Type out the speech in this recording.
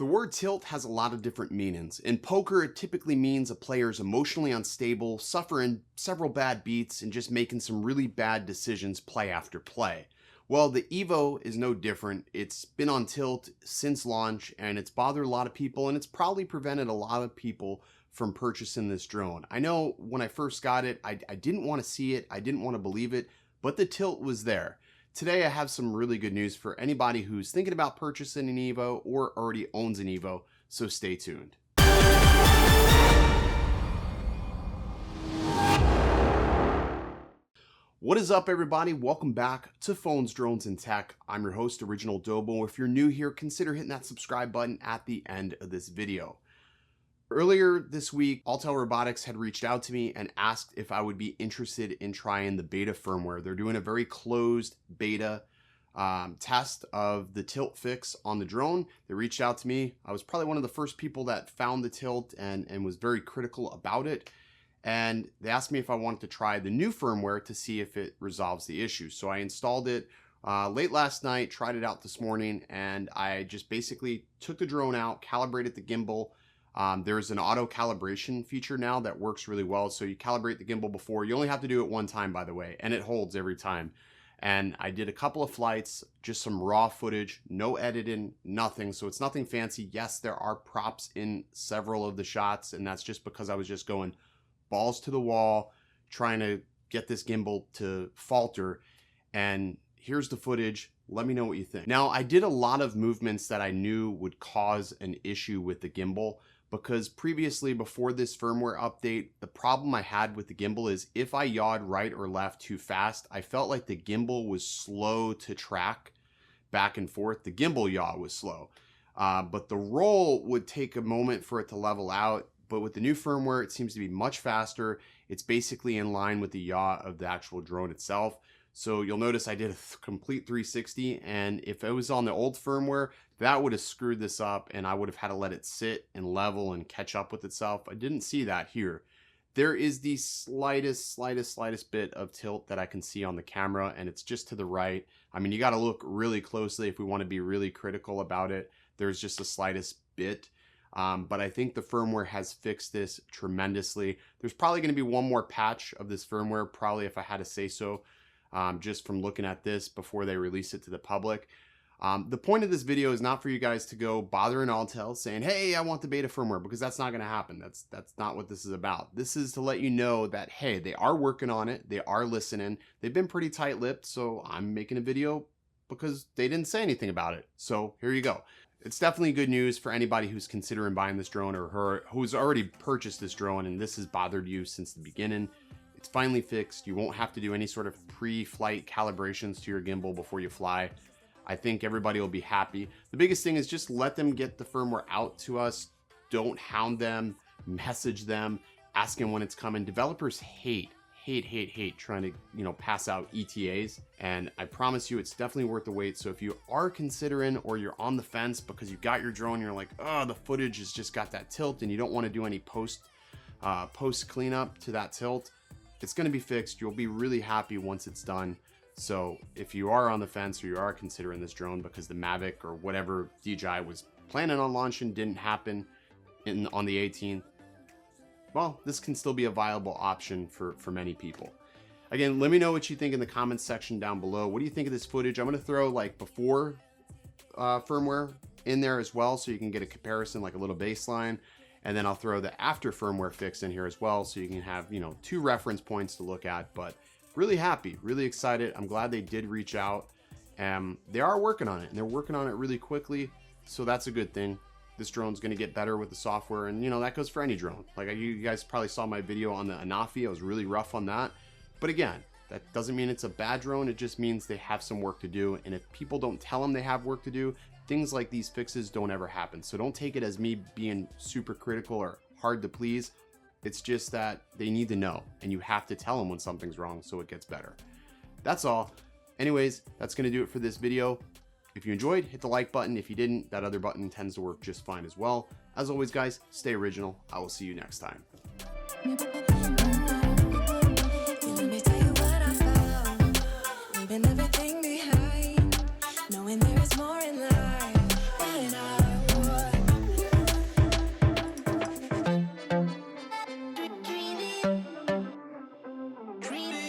The word tilt has a lot of different meanings. In poker, it typically means a player is emotionally unstable, suffering several bad beats, and just making some really bad decisions play after play. Well, the EVO is no different. It's been on tilt since launch, and it's bothered a lot of people, and it's probably prevented a lot of people from purchasing this drone. I know when I first got it, I didn't want to see it, I didn't want to believe it, but the tilt was there. Today I have some really good news for anybody who's thinking about purchasing an EVO or already owns an EVO, so stay tuned. What is up, everybody? Welcome back to Phones, Drones, and Tech. I'm your host, Original Dobo. If you're new here, consider hitting that subscribe button at the end of this video. Earlier this week, Autel Robotics had reached out to me and asked if I would be interested in trying the beta firmware. They're doing a very closed beta test of the tilt fix on the drone. They reached out to me. I was probably one of the first people that found the tilt and was very critical about it. And they asked me if I wanted to try the new firmware to see if it resolves the issue. So I installed it late last night, tried it out this morning, and I just basically took the drone out, calibrated the gimbal. There's an auto calibration feature now that works really well. So you calibrate the gimbal before. You only have to do it one time, by the way, and it holds every time. And I did a couple of flights, just some raw footage, no editing, nothing. So it's nothing fancy. Yes, there are props in several of the shots, and that's just because I was just going balls to the wall, trying to get this gimbal to falter. And here's the footage. Let me know what you think. Now, I did a lot of movements that I knew would cause an issue with the gimbal, because previously, before this firmware update, the problem I had with the gimbal is if I yawed right or left too fast, I felt like the gimbal was slow to track back and forth. The gimbal yaw was slow, but the roll would take a moment for it to level out. But with the new firmware, it seems to be much faster. It's basically in line with the yaw of the actual drone itself. So you'll notice I did a complete 360, and if it was on the old firmware, that would have screwed this up and I would have had to let it sit and level and catch up with itself. I didn't see that here. There is the slightest bit of tilt that I can see on the camera, and it's just to the right. I mean, you got to look really closely if we want to be really critical about it. There's just the slightest bit. But I think the firmware has fixed this tremendously. There's probably going to be one more patch of this firmware, probably, if I had to say so. Just from looking at this before they release it to the public. The point of this video is not for you guys to go bothering Autel saying, hey, I want the beta firmware, because that's not going to happen. That's not what this is about. This is to let you know that, hey, they are working on it. They are listening. They've been pretty tight-lipped, so I'm making a video because they didn't say anything about it. So here you go. It's definitely good news for anybody who's considering buying this drone or who's already purchased this drone and this has bothered you since the beginning. It's finally fixed. You won't have to do any sort of pre-flight calibrations to your gimbal before you fly. I think everybody will be happy. The biggest thing is just let them get the firmware out to us. Don't hound them, message them, ask them when it's coming. Developers hate trying to, pass out ETAs. And I promise you, it's definitely worth the wait. So if you are considering, or you're on the fence because you got your drone, you're like, oh, the footage has just got that tilt and you don't want to do any post cleanup to that tilt, it's going to be fixed. You'll be really happy once it's done. So if you are on the fence or you are considering this drone because the Mavic or whatever DJI was planning on launching didn't happen on the 18th, well, this can still be a viable option for many people. Again, let me know what you think in the comments section down below. What do you think of this footage? I'm going to throw like before firmware in there as well, so you can get a comparison, like a little baseline. And then I'll throw the after firmware fix in here as well, so you can have, two reference points to look at. But really happy, really excited. I'm glad they did reach out. They are working on it, and they're working on it really quickly. So that's a good thing. This drone's going to get better with the software, and that goes for any drone. Like you guys probably saw my video on the Anafi. I was really rough on that. But again, that doesn't mean it's a bad drone. It just means they have some work to do. And if people don't tell them they have work to do, things like these fixes don't ever happen. So don't take it as me being super critical or hard to please. It's just that they need to know, and you have to tell them when something's wrong so it gets better. That's all. Anyways, that's going to do it for this video. If you enjoyed, hit the like button. If you didn't, that other button tends to work just fine as well. As always, guys, stay original. I will see you next time. Everything behind, knowing there is more in life than I would. dreaming.